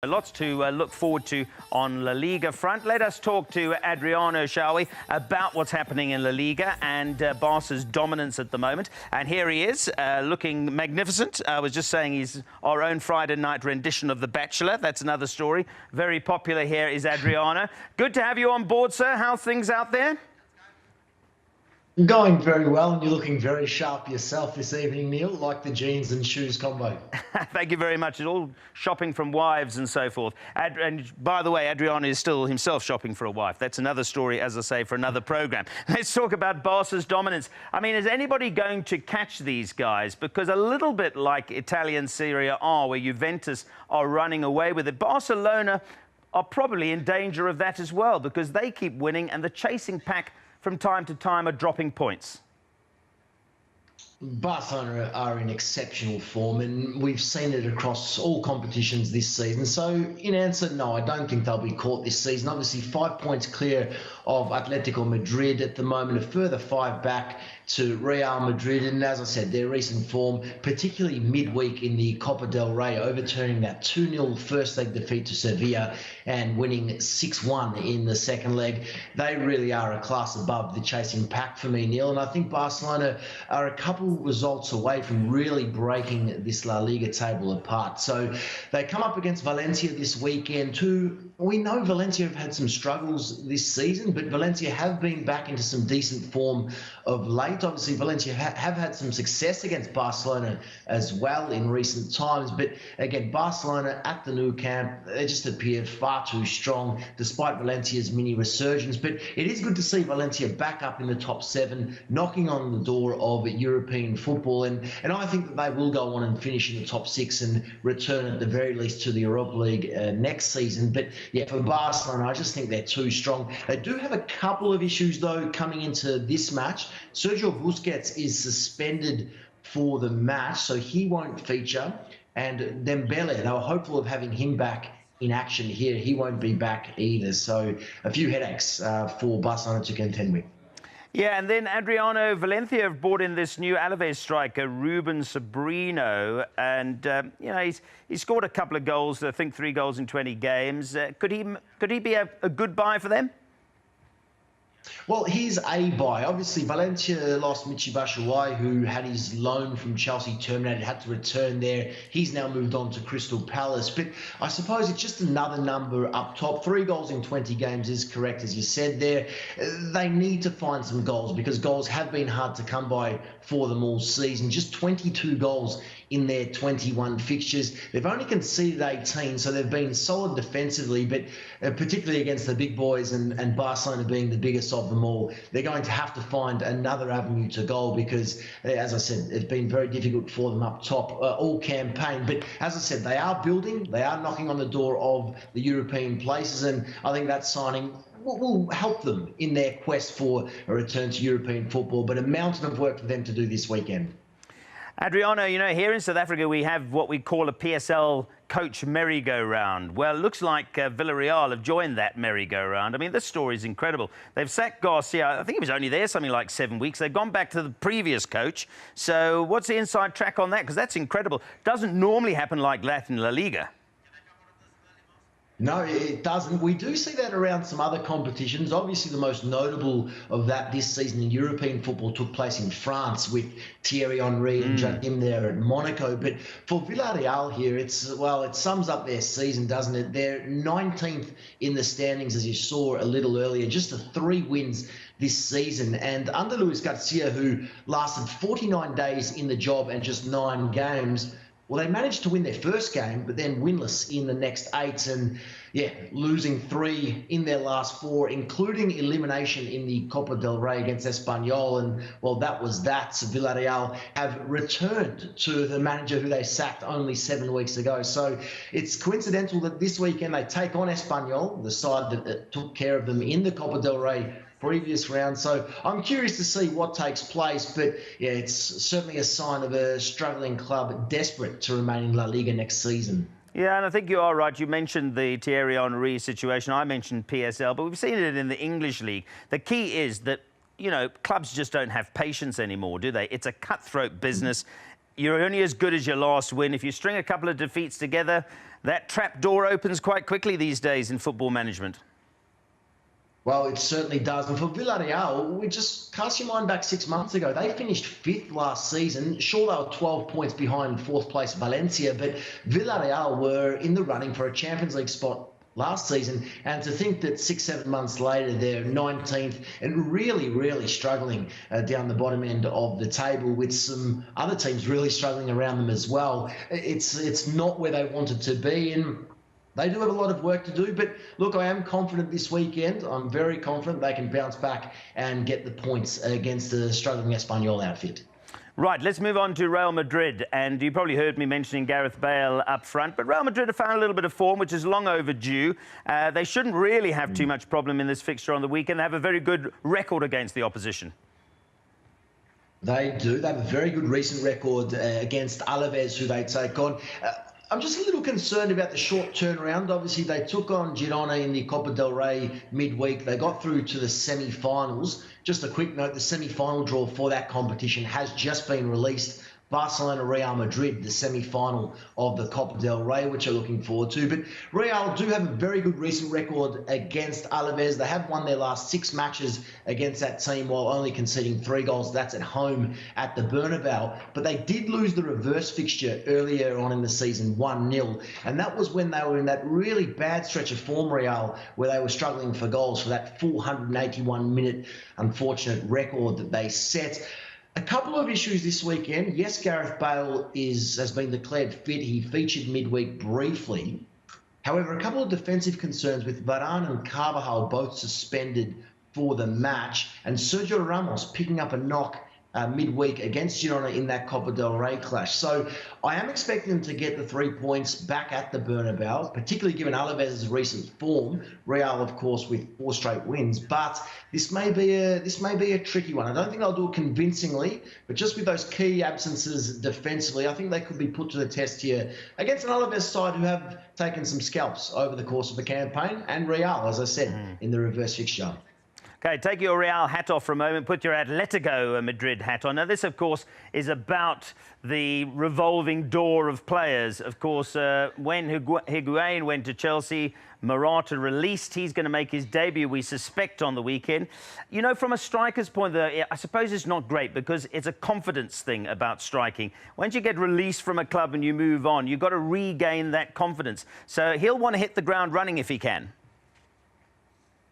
Lots to look forward to on La Liga front. Let us talk to Adriano, shall we, about what's happening in La Liga and Barca's dominance at the moment. And here he is, looking magnificent. I was just saying he's our own Friday night rendition of The Bachelor. That's another story. Very popular here is Adriano. Good to have you on board, sir. How's things out there? Going very well, and you're looking very sharp yourself this evening, Neil, like the jeans and shoes combo. Thank you very much. It's all shopping from wives and so forth. And by the way, Adriano is still himself shopping for a wife. That's another story, as I say, for another programme. Let's talk about Barca's dominance. I mean, is anybody going to catch these guys? Because a little bit like Italian Serie A, where Juventus are running away with it, Barcelona are probably in danger of that as well, because they keep winning and the chasing pack from time to time are dropping points. Barcelona are in exceptional form, and we've seen it across all competitions this season. So, in answer, no, I don't think they'll be caught this season. Obviously, 5 points clear of Atletico Madrid at the moment, a further 5 back to Real Madrid. And as I said, their recent form, particularly midweek in the Copa del Rey, overturning that 2-0 first leg defeat to Sevilla and winning 6-1 in the second leg, they really are a class above the chasing pack for me, Neil. And I think Barcelona are a couple results away from really breaking this La Liga table apart. So they come up against Valencia this weekend too. We know Valencia have had some struggles this season, but Valencia have been back into some decent form of late. Obviously, Valencia have had some success against Barcelona as well in recent times. But again, Barcelona at the Nou Camp, they just appeared far too strong despite Valencia's mini resurgence. But it is good to see Valencia back up in the top 7, knocking on the door of European football. And I think that they will go on and finish in the top 6 and return at the very least to the Europa League next season. But yeah, for Barcelona, I just think they're too strong. They do have a couple of issues, though, coming into this match. Sergio Busquets is suspended for the match, so he won't feature. And Dembele, they were hopeful of having him back in action here. He won't be back either. So a few headaches for Barcelona to contend with. Yeah, and then Adriano, Valencia have brought in this new Alaves striker, Ruben Sobrino, and you know, he's scored a couple of goals. I think 3 goals in 20 games. Could he be a good buy for them? Well, he's a buy. Obviously, Valencia lost Michy Batshuayi, who had his loan from Chelsea terminated, had to return there. He's now moved on to Crystal Palace. But I suppose it's just another number up top. 3 goals in 20 games is correct, as you said there. They need to find some goals because goals have been hard to come by for them all season. Just 22 goals in their 21 fixtures. They've only conceded 18, so they've been solid defensively, but particularly against the big boys and Barcelona being the biggest of them all, they're going to have to find another avenue to goal because, as I said, it's been very difficult for them up top all campaign. But as I said, they are building, they are knocking on the door of the European places, and I think that signing will help them in their quest for a return to European football, but a mountain of work for them to do this weekend. Adriano, you know, here in South Africa, we have what we call a PSL coach merry-go-round. Well, it looks like Villarreal have joined that merry-go-round. I mean, this story is incredible. They've sacked Garcia. I think he was only there something like 7 weeks. They've gone back to the previous coach. So what's the inside track on that? Because that's incredible. Doesn't normally happen like that in La Liga. No, it doesn't. We do see that around some other competitions. Obviously, the most notable of that this season in European football took place in France with Thierry Henry and Joachim there at Monaco. But for Villarreal here, it sums up their season, doesn't it? They're 19th in the standings, as you saw a little earlier, just 3 wins this season. And under Luis Garcia, who lasted 49 days in the job and just 9 games, well, they managed to win their first game, but then winless in the next 8, and yeah, losing 3 in their last 4, including elimination in the Copa del Rey against Espanyol. And well, that was that. So Villarreal have returned to the manager who they sacked only 7 weeks ago. So it's coincidental that this weekend they take on Espanyol, the side that took care of them in the Copa del Rey previous round. So I'm curious to see what takes place, but yeah, it's certainly a sign of a struggling club desperate to remain in La Liga next season. Yeah, and I think you are right. You mentioned the Thierry Henry situation. I mentioned PSL, but we've seen it in the English league. The key is that, you know, clubs just don't have patience anymore, do they? It's a cutthroat business. You're only as good as your last win. If you string a couple of defeats together, that trap door opens quite quickly these days in football management. Well, it certainly does. And for Villarreal, we just cast your mind back 6 months ago. They finished 5th last season. Sure, they were 12 points behind 4th place Valencia, but Villarreal were in the running for a Champions League spot last season. And to think that 6-7 months later, they're 19th and really, really struggling down the bottom end of the table, with some other teams really struggling around them as well. It's not where they wanted to be. And they do have a lot of work to do, but look, I am confident this weekend. I'm very confident they can bounce back and get the points against the struggling Espanyol outfit. Right, let's move on to Real Madrid. And you probably heard me mentioning Gareth Bale up front, but Real Madrid have found a little bit of form, which is long overdue. They shouldn't really have too much problem in this fixture on the weekend. They have a very good record against the opposition. They do. They have a very good recent record against Alaves, who they take on. I'm just a little concerned about the short turnaround. Obviously, they took on Girona in the Copa del Rey midweek. They got through to the semi-finals. Just a quick note, the semi-final draw for that competition has just been released. Barcelona-Real Madrid, the semi-final of the Copa del Rey, which you're looking forward to. But Real do have a very good recent record against Alaves. They have won their last 6 matches against that team while only conceding 3 goals. That's at home at the Bernabeu. But they did lose the reverse fixture earlier on in the season, 1-0. And that was when they were in that really bad stretch of form, Real, where they were struggling for goals for that 481-minute unfortunate record that they set. A couple of issues this weekend. Yes, Gareth Bale has been declared fit. He featured midweek briefly. However, a couple of defensive concerns with Varane and Carvajal both suspended for the match, and Sergio Ramos picking up a knock midweek against Girona in that Copa del Rey clash. So I am expecting them to get the 3 points back at the Bernabeu, particularly given Alaves' recent form. Real, of course, with 4 straight wins, but this may be a tricky one. I don't think they'll do it convincingly, but just with those key absences defensively, I think they could be put to the test here against an Alaves side who have taken some scalps over the course of the campaign, and Real, as I said, in the reverse fixture. OK, take your Real hat off for a moment, put your Atletico Madrid hat on. Now, this, of course, is about the revolving door of players. Of course, when Higuain went to Chelsea, Morata released. He's going to make his debut, we suspect, on the weekend. You know, from a striker's point of view, I suppose it's not great because it's a confidence thing about striking. Once you get released from a club and you move on, you've got to regain that confidence. So he'll want to hit the ground running if he can.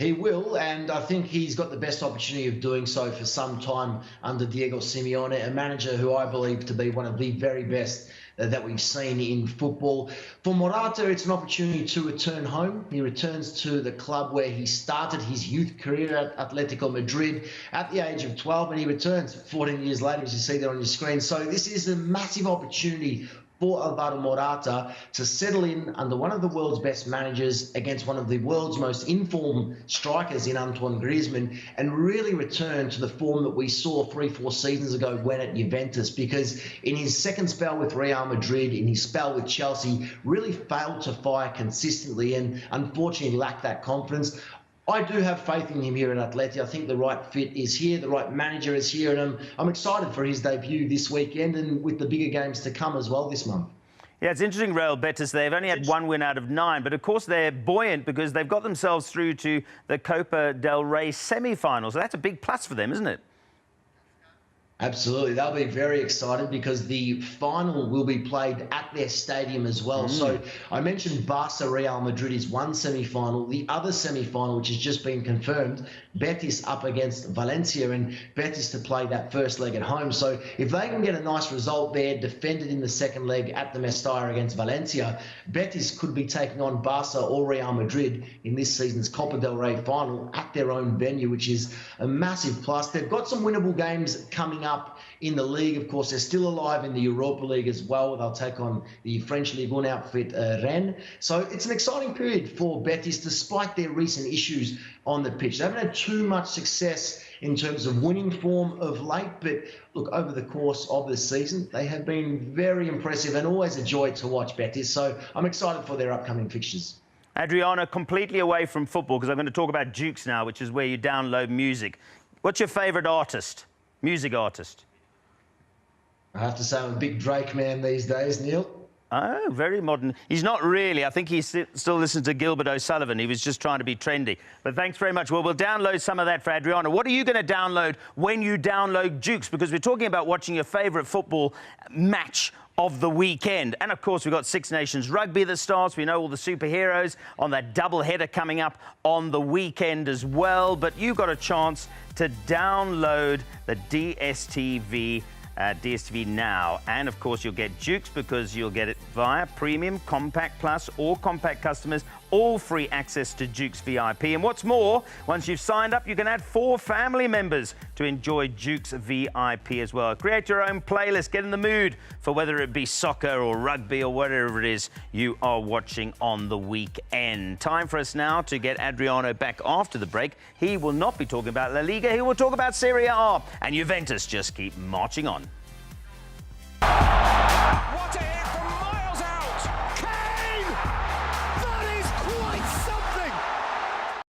He will, and I think he's got the best opportunity of doing so for some time under Diego Simeone, a manager who I believe to be one of the very best that we've seen in football. For Morata, it's an opportunity to return home. He returns to the club where he started his youth career at Atletico Madrid at the age of 12, and he returns 14 years later, as you see there on your screen. So this is a massive opportunity for Alvaro Morata to settle in under one of the world's best managers against one of the world's most informed strikers in Antoine Griezmann, and really return to the form that we saw 3-4 seasons ago when at Juventus, because in his second spell with Real Madrid, in his spell with Chelsea, really failed to fire consistently and unfortunately lacked that confidence. I do have faith in him here at Atleti. I think the right fit is here, the right manager is here, and I'm excited for his debut this weekend and with the bigger games to come as well this month. Yeah, it's interesting, Real Betis. They've only had 1 win out of 9, but of course they're buoyant because they've got themselves through to the Copa del Rey semi-finals. So that's a big plus for them, isn't it? Absolutely. They'll be very excited because the final will be played at their stadium as well. So I mentioned Barca Real Madrid is one semi-final. The other semi-final, which has just been confirmed, Betis up against Valencia, and Betis to play that first leg at home. So if they can get a nice result there, defended in the second leg at the Mestalla against Valencia, Betis could be taking on Barca or Real Madrid in this season's Copa del Rey final at their own venue, which is a massive plus. They've got some winnable games coming up in the league. Of course, they're still alive in the Europa League as well. They'll take on the French Ligue 1 outfit Rennes. So it's an exciting period for Betis, despite their recent issues on the pitch. They haven't had too much success in terms of winning form of late, but look, over the course of the season, they have been very impressive and always a joy to watch Betis. So I'm excited for their upcoming fixtures. Adriano, completely away from football, because I'm going to talk about Jukes now, which is where you download music. What's your favourite artist, music artist? I have to say I'm a big Drake man these days, Neil. Oh, very modern. He's not really. I think he still listens to Gilbert O'Sullivan. He was just trying to be trendy. But thanks very much. Well, we'll download some of that for Adriano. What are you going to download when you download Jukes? Because we're talking about watching your favourite football match of the weekend. And, of course, we've got Six Nations Rugby that starts. We know all the superheroes on that double-header coming up on the weekend as well. But you've got a chance to download the DSTV Now. And, of course, you'll get Jukes because you'll get it via Premium, Compact Plus, or Compact customers, all free access to Jukes VIP. And what's more, once you've signed up, you can add 4 family members to enjoy Jukes VIP as well. Create your own playlist, get in the mood for whether it be soccer or rugby or whatever it is you are watching on the weekend. Time for us now to get Adriano back after the break. He will not be talking about La Liga, he will talk about Serie A, and Juventus just keep marching on.